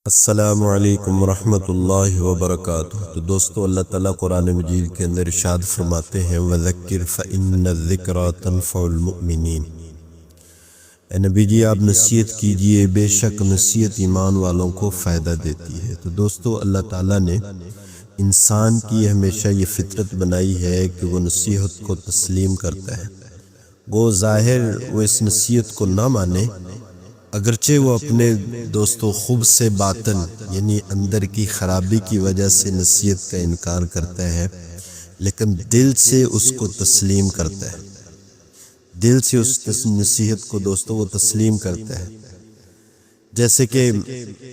السلام علیکم ورحمۃ اللہ وبرکاتہ۔ تو دوستو، اللہ تعالیٰ قرآن مجید کے اندر ارشاد فرماتے ہیں وَذَكِّرْ فَإِنَّ الذِّكْرَىٰ تَنفَعُ الْمُؤْمِنِينَ۔ اے نبی جی، آپ نصیحت کیجئے، بے شک نصیحت ایمان والوں کو فائدہ دیتی ہے۔ تو دوستو، اللہ تعالیٰ نے انسان کی ہمیشہ یہ فطرت بنائی ہے کہ وہ نصیحت کو تسلیم کرتا ہے۔ وہ ظاہر وہ اس نصیحت کو نہ مانے، اگرچہ وہ اپنے دوستو خوب سے باطن یعنی اندر کی خرابی کی وجہ سے نصیحت کا انکار کرتا ہے، لیکن دل سے اس کو تسلیم کرتا ہے، دل سے اس نصیحت کو دوستو وہ تسلیم کرتا ہے۔ جیسے کہ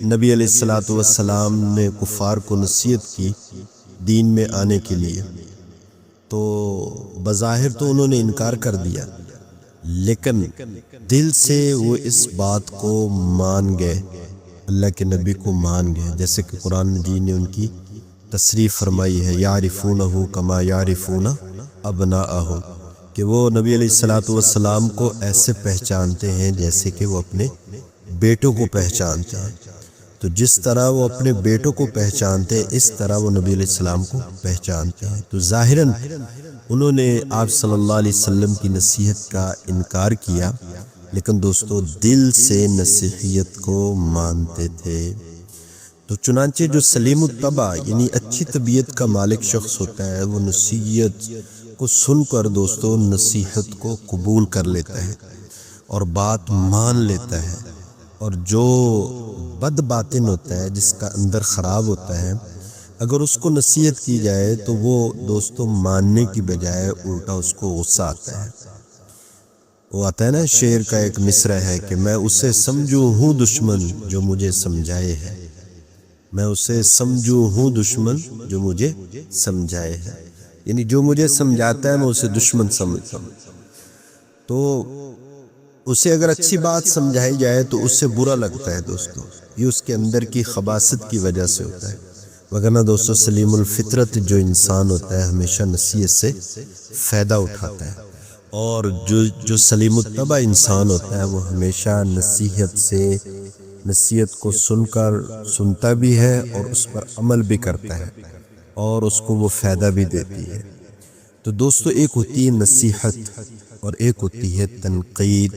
نبی علیہ السلام نے کفار کو نصیحت کی دین میں آنے کے لیے، تو بظاہر تو انہوں نے انکار کر دیا، لیکن دل سے وہ اس بات کو مان گئے، اللہ کے نبی کو مان گئے، جیسے کہ قرآن مجید نے ان کی تصریح فرمائی ہے یعرفونہ کما یعرفون ابناءہم، کہ وہ نبی علیہ السلام کو ایسے پہچانتے ہیں جیسے کہ وہ اپنے بیٹوں کو پہچانتے ہیں۔ تو جس طرح وہ اپنے بیٹوں کو پہچانتے ہیں، اس طرح وہ نبی علیہ السلام کو پہچانتے ہیں۔ تو ظاہراً انہوں نے آپ صلی اللہ علیہ وسلم کی نصیحت کا انکار کیا، لیکن دوستو دل سے نصیحت کو مانتے تھے۔ تو چنانچہ جو سلیم الطبع یعنی اچھی طبیعت کا مالک شخص ہوتا ہے، وہ نصیحت کو سن کر دوستو نصیحت کو قبول کر لیتا ہے اور بات مان لیتا ہے، اور جو بد باطن ہوتا ہے، جس کا اندر خراب ہوتا ہے، اگر اس کو نصیحت کی جائے تو وہ دوستو ماننے کی بجائے الٹا اس کو غصہ آتا ہے۔ وہ آتا ہے نا، شعر کا ایک مصرع ہے کہ میں اسے سمجھوں ہوں دشمن جو مجھے سمجھائے ہے، میں اسے سمجھوں ہوں دشمن جو مجھے سمجھائے ہے، یعنی جو مجھے سمجھاتا ہے میں اسے دشمن سمجھتا ہوں۔ تو اسے اگر اچھی بات سمجھائی جائے تو اس سے برا لگتا ہے دوستو، یہ اس کے اندر کی خباثت کی وجہ سے ہوتا ہے۔ وگرنہ دوستو سلیم الفطرت جو انسان ہوتا ہے ہمیشہ نصیحت سے فائدہ اٹھاتا ہے، اور جو سلیم الطبع انسان ہوتا ہے وہ ہمیشہ نصیحت کو سنتا بھی ہے اور اس پر عمل بھی کرتا ہے، اور اس کو وہ فائدہ بھی دیتی ہے۔ تو دوستو ایک ہوتی ہے نصیحت اور ایک ہوتی ہے تنقید۔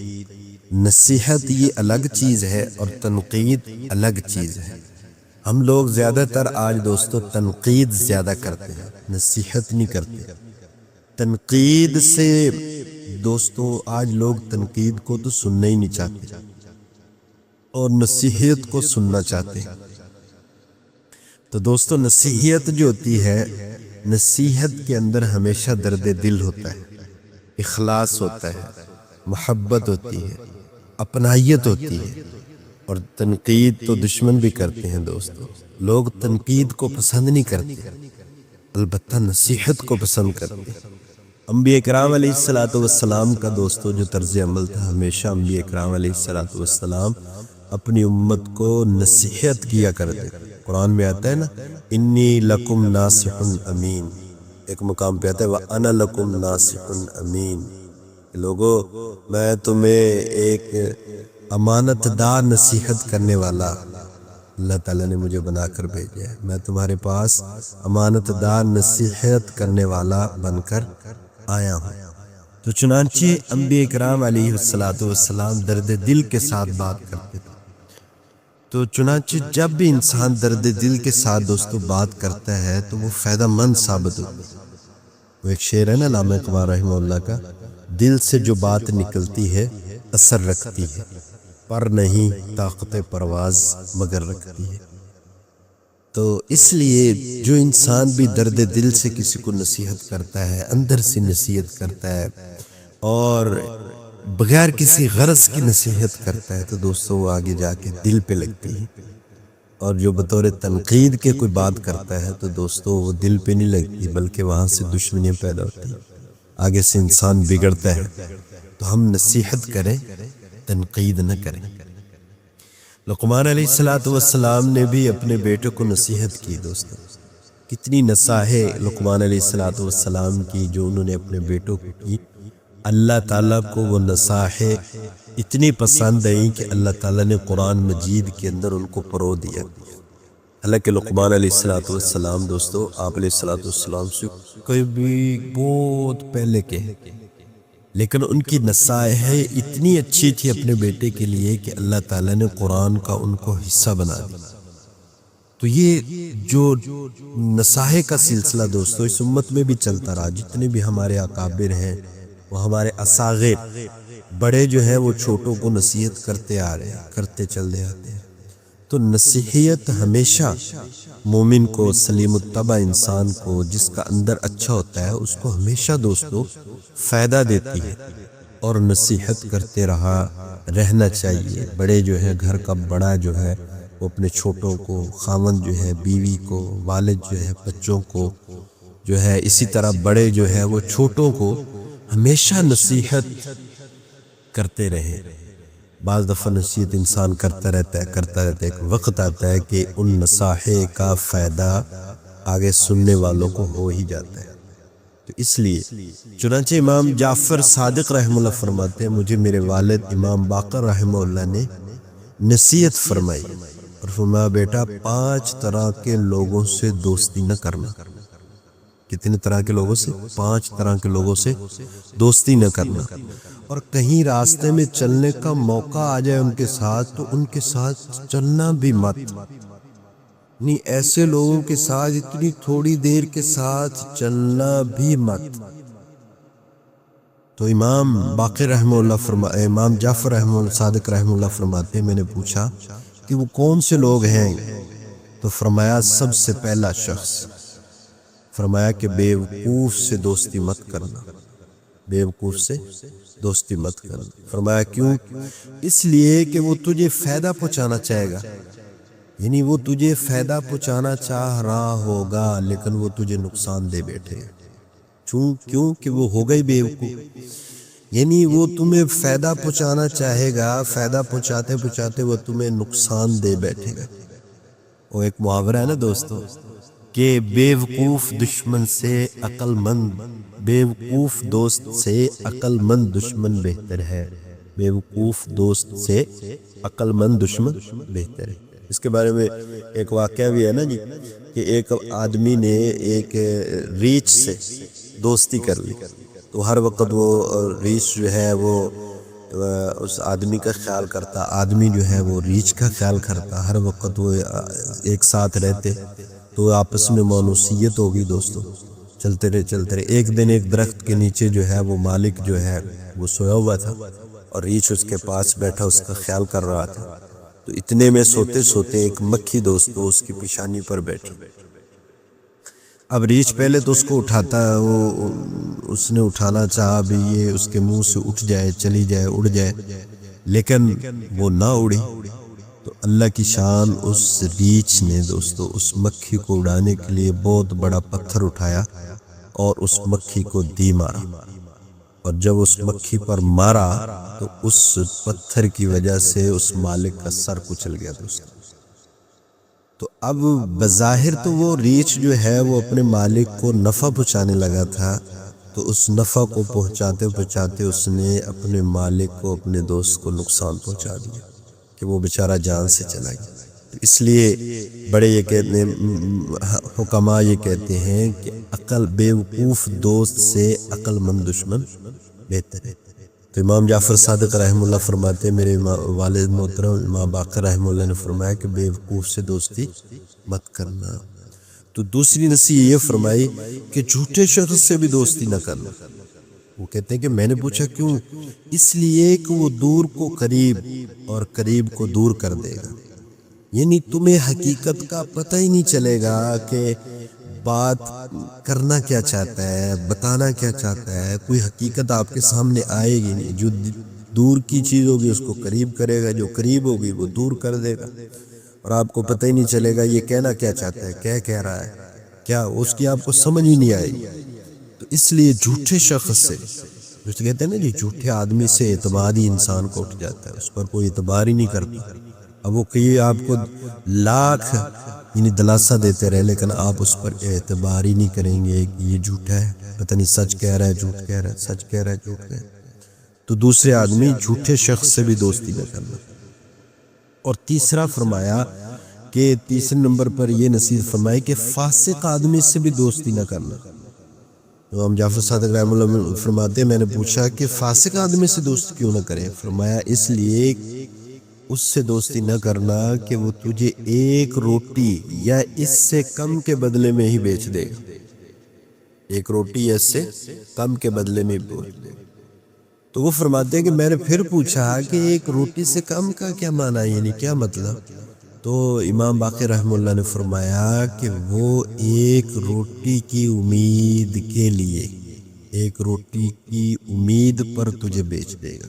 نصیحت یہ الگ چیز ہے اور تنقید الگ چیز ہے۔ ہم لوگ زیادہ تر آج دوستو تنقید زیادہ کرتے ہیں، نصیحت نہیں کرتے۔ تنقید سے دوستو آج لوگ تنقید کو تو سننا ہی نہیں چاہتے اور نصیحت کو سننا چاہتے ہیں۔ تو دوستو نصیحت جو ہوتی ہے، نصیحت کے اندر ہمیشہ درد دل ہوتا ہے، اخلاص ہوتا ہے، محبت ہوتی ہے، اپنائیت ہوتی ہے۔ اور تنقید تو دشمن بھی کرتے ہیں دوستو، لوگ تنقید کو پسند نہیں کرتے، البتہ نصیحت کو پسند کرتے ہیں۔ انبیاء کرام علیہ السلام کا دوستو جو طرز عمل تھا، ہمیشہ انبیاء کرام علیہ السلام اپنی امت کو نصیحت کیا کرتے تھے۔ قرآن میں آتا ہے نا، انی لکم ناصح امین، ایک مقام پہ آتا ہے وَأَنَا لَكُمْ نَاصِحٌ امین، لوگو میں تمہیں ایک امانت دار نصیحت کرنے والا اللہ تعالیٰ نے مجھے بنا کر بھیجا ہے، میں تمہارے پاس امانت دار نصیحت کرنے والا بن کر آیا ہوں۔ تو چنانچہ انبیاء کرام علیہ السلام درد دل کے ساتھ بات کرتے تھے۔ تو چنانچہ جب بھی انسان درد دل کے ساتھ دوستو بات کرتا ہے تو وہ فائدہ مند ثابت ہوتا ہے۔ وہ ایک شعر ہے نا علامہ اقبال رحمہ اللہ کا، دل سے جو بات نکلتی ہے اثر رکھتی ہے، پر نہیں طاقت پرواز مگر رکھتی ہے۔ تو اس لیے جو انسان بھی درد دل سے کسی کو نصیحت کرتا ہے، اندر سے نصیحت کرتا ہے اور بغیر کسی غرض کی نصیحت کرتا ہے، تو دوستو وہ آگے جا کے دل پہ لگتی ہے، اور جو بطور تنقید کے کوئی بات کرتا ہے تو دوستو وہ دل پہ نہیں لگتی، بلکہ وہاں سے دشمنیاں پیدا ہوتی ہیں، آگے سے انسان بگڑتا ہے۔ تو ہم نصیحت کریں، تنقید نہ کریں۔ لقمان علیہ السلام نے بھی اپنے بیٹوں کو نصیحت کی دوستو، کتنی نصائح لقمان علیہ السلام کی جو انہوں نے اپنے بیٹوں کو کی۔ اللہ تعالیٰ کو وہ نصائح اتنی پسند آئی کہ اللہ تعالیٰ نے قرآن مجید کے اندر ان کو پرو دیا۔ حالانکہ لقمان علیہ السلام دوستو، آپ علیہ السلام سے کوئی بھی بہت پہلے کے، لیکن ان کی نصائح اتنی اچھی تھی اپنے بیٹے کے لیے کہ اللہ تعالیٰ نے قرآن کا ان کو حصہ بنا دیا۔ تو یہ جو نصائح کا سلسلہ دوستو اس امت میں بھی چلتا رہا۔ جتنے بھی ہمارے اکابر ہیں، وہ ہمارے اصاغر بڑے جو ہیں وہ چھوٹوں کو نصیحت کرتے آ رہے ہیں، کرتے چلتے آتے ہیں۔ تو نصیحت ہمیشہ مومن کو، سلیم الطبع انسان کو، جس کا اندر اچھا ہوتا ہے، اس کو ہمیشہ دوستو فائدہ دیتی ہے، اور نصیحت کرتے رہنا چاہیے۔ بڑے جو ہے، گھر کا بڑا جو ہے وہ اپنے چھوٹوں کو، خاوند جو ہے بیوی کو، والد جو ہے بچوں کو جو ہے، اسی طرح بڑے جو ہے وہ چھوٹوں کو ہمیشہ نصیحت کرتے رہیں۔ بعض دفعہ نصیحت انسان کرتا رہتا ہے، ایک وقت آتا ہے کہ ان نصائح کا فائدہ آگے سننے والوں کو ہو ہی جاتا ہے۔ تو اس لیے چنانچہ امام جعفر صادق رحمہ اللہ فرماتے ہیں، مجھے میرے والد امام باقر رحمہ اللہ نے نصیحت فرمائی اور فرمایا، بیٹا 5 طرح کے لوگوں سے دوستی نہ کرنا۔ کتنے طرح کے لوگوں سے؟ 5 طرح کے لوگوں سے دوستی نہ کرنا۔ اور کہیں راستے میں چلنے کا موقع آ جائے ان کے ساتھ، تو ان کے ساتھ چلنا بھی مت، نہیں ایسے لوگوں کے ساتھ اتنی تھوڑی دیر کے ساتھ چلنا بھی مت۔ تو امام باقر رحمہ اللہ امام جعفر رحمہ اللہ صادق رحمہ اللہ فرماتے ہیں، میں نے پوچھا کہ وہ کون سے لوگ ہیں؟ تو فرمایا سب سے پہلا شخص، فرمایا کہ بیوقوف سے دوستی مت کرنا، بیوقوف سے دوستی مت کرنا۔ فرمایا کیوں؟ اس لیے کہ وہ تجھے فائدہ پہنچانا چاہے گا، یعنی وہ تجھے فائدہ پہنچانا چاہ رہا ہوگا لیکن وہ تجھے نقصان دے بیٹھے گا۔ کیوں کہ وہ ہو گئی بیوقوف، یعنی وہ تمہیں فائدہ پہنچانا چاہے گا، فائدہ پہنچاتے پہنچاتے وہ تمہیں نقصان دے بیٹھے گا۔ وہ ایک محاورہ ہے نا دوستو کہ بیوقوف دشمن سے عقل مند، بیوقوف دوست سے عقل مند دشمن بہتر ہے، بیوقوف دوست سے عقل مند دشمن بہتر ہے۔ اس کے بارے میں ایک واقعہ بھی ہے نا جی، کہ ایک آدمی نے ایک ریچھ سے دوستی کر لی، تو ہر وقت وہ ریچھ جو ہے وہ اس آدمی کا خیال کرتا، آدمی جو ہے وہ ریچھ کا خیال کرتا، ہر وقت وہ ایک ساتھ رہتے، تو آپس میں مانوسیت ہوگی دوستو۔ چلتے رہے ایک دن ایک درخت کے نیچے جو ہے وہ مالک جو ہے وہ سویا ہوا تھا، اور ریچھ اس کے پاس بیٹھا اس کا خیال کر رہا تھا۔ تو اتنے میں سوتے سوتے ایک مکھی دوستو اس کی پیشانی پر بیٹھی۔ اب ریچھ پہلے تو اس کو اٹھاتا، وہ اس نے اٹھانا چاہا بھی یہ اس کے منہ سے اٹھ جائے، چلی جائے، اڑ جائے، لیکن وہ نہ اڑی۔ تو اللہ کی شان، اس ریچھ نے دوستو اس مکھی کو اڑانے کے لیے بہت بڑا پتھر اٹھایا اور اس مکھی کو دی مارا، اور جب اس مکھی پر مارا تو اس پتھر کی وجہ سے اس مالک کا سر کچل گیا دوستو۔ تو اب بظاہر تو وہ ریچھ جو ہے وہ اپنے مالک کو نفع پہنچانے لگا تھا، تو اس نفع کو پہنچاتے پہنچاتے اس نے اپنے مالک کو، اپنے دوست کو نقصان پہنچا دیا کہ وہ بیچارہ جان سے چلا گیا۔ اس لیے بڑے یہ کہتے ہیں، حکماء یہ کہتے ہیں کہ عقل بیوقوف دوست سے عقل مند دشمن بہتر ہے۔ تو امام جعفر صادق رحمہ اللہ فرماتے ہیں، میرے والد محترم امام باقر رحمہ اللہ نے فرمایا کہ بیوقوف سے دوستی مت کرنا۔ تو دوسری نصیحت یہ فرمائی کہ جھوٹے شخص سے بھی دوستی نہ کرنا۔ وہ کہتے ہیں کہ میں نے پوچھا کیوں؟ اس لیے کہ وہ دور کو قریب اور قریب کو دور کر دے گا، یعنی تمہیں حقیقت کا پتہ ہی نہیں چلے گا کہ بات کرنا کیا چاہتا ہے، بتانا کیا چاہتا ہے، کوئی حقیقت آپ کے سامنے آئے گی نہیں۔ جو دور کی چیز ہوگی اس کو قریب کرے گا، جو قریب ہوگی وہ دور کر دے گا، اور آپ کو پتہ ہی نہیں چلے گا یہ کہنا کیا چاہتا ہے، کیا کہہ رہا ہے، کیا اس کی آپ کو سمجھ ہی نہیں آئے گی۔ تو اس لیے جھوٹے شخص سے، جو کہتے ہیں نا جی، جھوٹے آدمی سے اعتماد ہی انسان کو اٹھ جاتا ہے، اس پر کوئی اعتبار ہی نہیں کرتا۔ اب وہ کئی آپ کو لاکھ یعنی دلاسا دیتے رہے، لیکن آپ اس پر اعتبار ہی نہیں کریں گے کہ یہ جھوٹا ہے، پتہ نہیں سچ کہہ رہا ہے جھوٹ کہہ رہا ہے، سچ کہہ رہا ہے جھوٹ کہہ رہا ہے۔ تو دوسرے آدمی جھوٹے شخص سے بھی دوستی نہ کرنا۔ اور تیسرا فرمایا کہ تیسرے نمبر پر یہ نصیحت فرمائی کہ فاسق آدمی سے بھی دوستی نہ کرنا۔ امام جعفر صادق رحمہ اللہ فرماتے ہیں میں نے پوچھا کہ فاسق آدمی سے دوستی کیوں نہ کریں؟ فرمایا اس لیے اس سے دوستی نہ کرنا کہ وہ تجھے ایک روٹی یا اس سے کم کے بدلے میں ہی بیچ دے گا، ایک روٹی یا اس سے کم کے بدلے میں بیچ دے گا۔ تو وہ فرماتے ہیں کہ میں نے پھر پوچھا کہ ایک روٹی سے کم کا کیا معنی، یعنی کیا مطلب؟ تو امام باقر رحمہ اللہ نے فرمایا کہ وہ ایک روٹی کی امید کے لیے، ایک روٹی کی امید پر تجھے بیچ دے گا،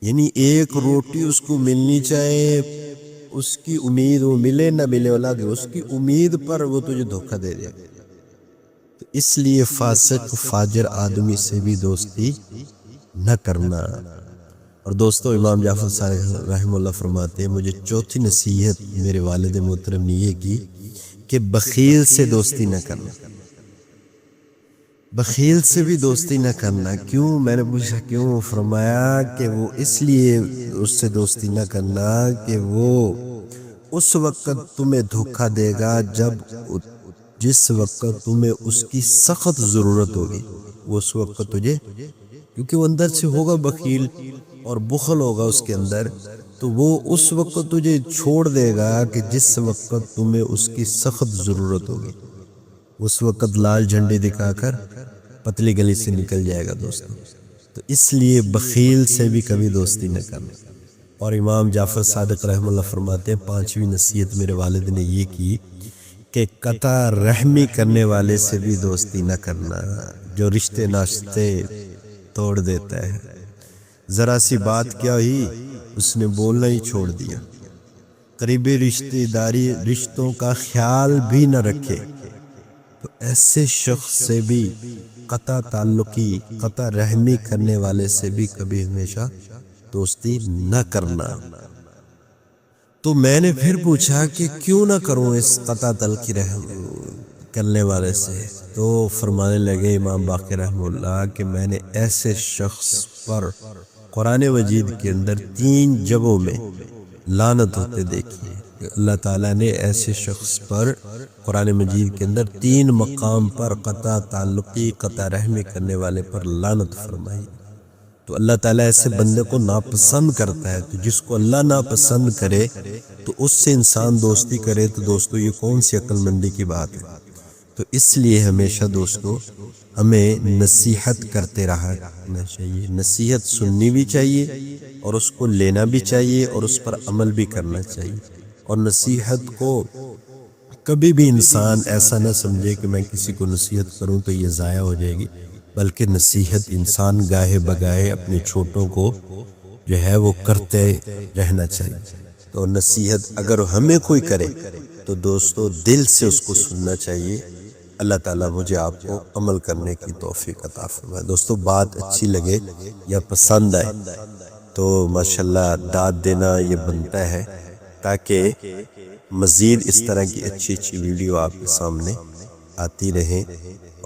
یعنی ایک روٹی اس کو ملنی چاہے، اس کی امید وہ ملے نہ ملے والا کہ اس کی امید پر وہ تجھے دھوکہ دے دے گا۔ تو اس لیے فاسق فاجر آدمی سے بھی دوستی نہ کرنا۔ اور دوستو امام جعفر صادق رحمہ اللہ فرماتے ہیں مجھے چوتھی نصیحت میرے والد محترم نے یہ کی کہ بخیل سے دوستی نہ کرنا، بخیل سے بھی دوستی نہ کرنا۔ کیوں؟ میں نے پوچھا کیوں؟ فرمایا کہ وہ اس لیے اس سے دوستی نہ کرنا کہ وہ اس وقت تمہیں دھوکہ دے گا جس وقت تمہیں اس کی سخت ضرورت ہوگی، وہ اس وقت تجھے، کیونکہ وہ اندر سے ہوگا بخیل اور بخل ہوگا اس کے اندر، تو وہ اس وقت تجھے چھوڑ دے گا کہ جس وقت تمہیں اس کی سخت ضرورت ہوگی، اس وقت لال جھنڈے دکھا کر پتلی گلی سے نکل جائے گا دوستو۔ تو اس لیے بخیل سے بھی کبھی دوستی نہ کرنا۔ اور امام جعفر صادق رحمہ اللہ فرماتے ہیں پانچویں نصیحت میرے والد نے یہ کی کہ قطع رحمی کرنے والے سے بھی دوستی نہ کرنا، جو رشتے ناشتے توڑ دیتا ہے، ذرا سی بات کیا ہی اس نے بولنا ہی چھوڑ دیا، قریبی رشتہ داری رشتوں کا خیال بھی نہ رکھے، تو ایسے شخص سے بھی قطع تعلقی، قطع رحمی کرنے والے سے بھی کبھی ہمیشہ دوستی نہ کرنا۔ تو میں نے پھر پوچھا کہ کیوں نہ کروں اس قطع تعلقی رحم کرنے والے سے؟ تو فرمانے لگے امام باقر رحمہ اللہ کہ میں نے ایسے شخص پر قرآن مجید کے اندر 3 جگہوں میں لعنت ہوتے دیکھی ہے۔ اللہ تعالیٰ نے ایسے شخص پر قرآن مجید کے اندر 3 مقام پر قطع تعلقی، قطع رحمی کرنے والے پر لعنت فرمائی۔ تو اللہ تعالیٰ ایسے بندے کو ناپسند کرتا ہے، تو جس کو اللہ ناپسند کرے تو اس سے انسان دوستی کرے، تو دوستو یہ کون سی عقل مندی کی بات ہے؟ تو اس لیے ہمیشہ دوستو ہمیں نصیحت کرتے رہنا چاہیے، نصیحت سننی بھی چاہیے اور اس کو لینا بھی چاہیے اور اس پر عمل بھی کرنا چاہیے۔ اور نصیحت کو کبھی بھی انسان ایسا نہ سمجھے کہ میں کسی کو نصیحت کروں تو یہ ضائع ہو جائے گی، بلکہ نصیحت انسان گاہے بگاہے اپنے چھوٹوں کو جو ہے وہ کرتے رہنا چاہیے۔ تو نصیحت اگر ہمیں کوئی کرے تو دوستو دل سے اس کو سننا چاہیے۔ اللہ تعالیٰ مجھے آپ کو عمل کرنے کی توفیق عطا فرمائے۔ دوستو بات اچھی لگے یا پسند آئے تو ماشاءاللہ داد دینا یہ بنتا ہے، تاکہ مزید اس طرح کی اچھی ویڈیو آپ کے سامنے آتی رہیں،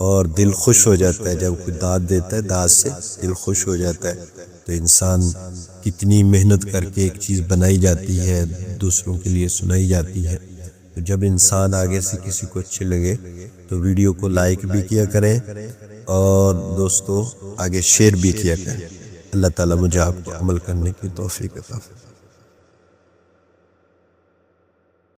اور دل خوش ہو جاتا ہے جب کوئی داد دیتا ہے، داد سے دل خوش ہو جاتا ہے۔ تو انسان کتنی محنت کر کے ایک چیز بنائی جاتی ہے، دوسروں کے لیے سنائی جاتی ہے، تو جب انسان آگے سے کسی کو اچھے لگے تو ویڈیو کو لائک بھی کیا کریں اور دوستو آگے شیئر بھی کیا کریں۔ اللہ تعالیٰ مجھے آپ کو عمل کرنے کی توفیق عطا فرمائے۔